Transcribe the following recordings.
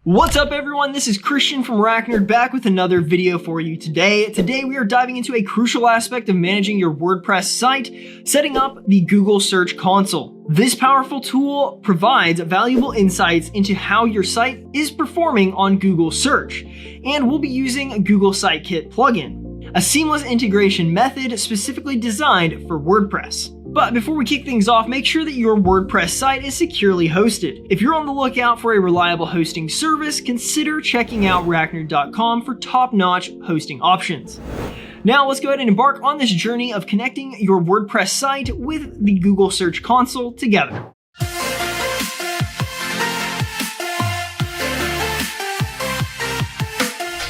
What's up everyone, this is Christian from RackNerd back with another video for you today. Today we are diving into a crucial aspect of managing your WordPress site, setting up the Google Search Console. This powerful tool provides valuable insights into how your site is performing on Google Search, and we'll be using a Google Sitekit plugin, a seamless integration method specifically designed for WordPress. But before we kick things off, make sure that your WordPress site is securely hosted. If you're on the lookout for a reliable hosting service, consider checking out RackNerd.com for top-notch hosting options. Now let's go ahead and embark on this journey of connecting your WordPress site with the Google Search Console together.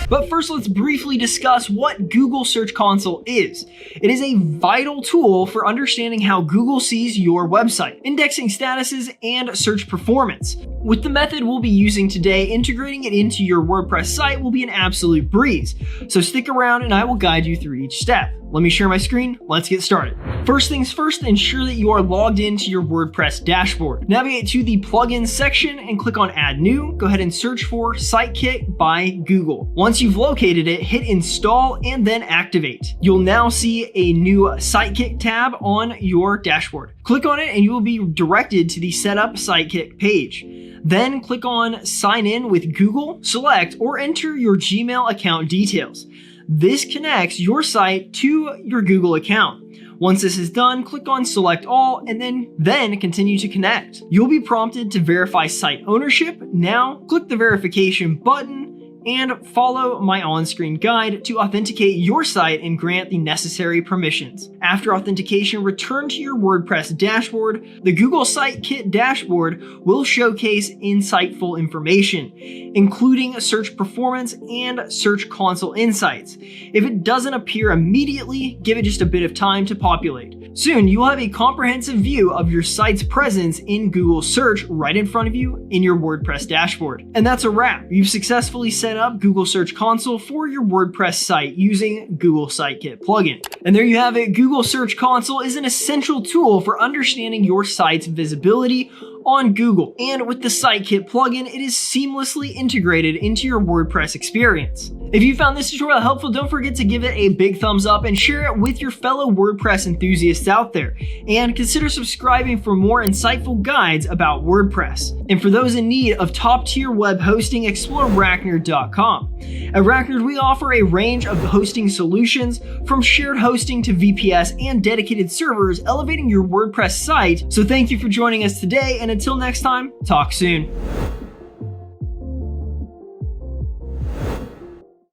But first, let's briefly discuss what Google Search Console is. It is a vital tool for understanding how Google sees your website, indexing statuses, and search performance. With the method we'll be using today, integrating it into your WordPress site will be an absolute breeze. So stick around and I will guide you through each step. Let me share my screen, let's get started. First things first, ensure that you are logged into your WordPress dashboard. Navigate to the plugins section and click on Add New. Go ahead and search for Sitekit by Google. Once you've located it, hit Install and then Activate. You'll now see a new Sitekit tab on your dashboard. Click on it and you will be directed to the Setup Sitekit page. Then click on Sign In with Google, select or enter your Gmail account details. This connects your site to your Google account. Once this is done, click on Select All and then continue to connect. You'll be prompted to verify site ownership. Now, click the verification button and follow my on-screen guide to authenticate your site and grant the necessary permissions. After authentication, return to your WordPress dashboard. The Google Sitekit dashboard will showcase insightful information, including search performance and Search Console insights. If it doesn't appear immediately, give it just a bit of time to populate. Soon, you will have a comprehensive view of your site's presence in Google Search right in front of you in your WordPress dashboard. And that's a wrap. You've successfully set up Google Search Console for your WordPress site using Google Sitekit plugin. And there you have it. Google Search Console is an essential tool for understanding your site's visibility on Google. And with the Sitekit plugin, it is seamlessly integrated into your WordPress experience. If you found this tutorial helpful, don't forget to give it a big thumbs up and share it with your fellow WordPress enthusiasts out there. And consider subscribing for more insightful guides about WordPress. And for those in need of top-tier web hosting, explore RackNerd.com. At RackNerd, we offer a range of hosting solutions from shared hosting to VPS and dedicated servers, elevating your WordPress site. So thank you for joining us today, and until next time, talk soon.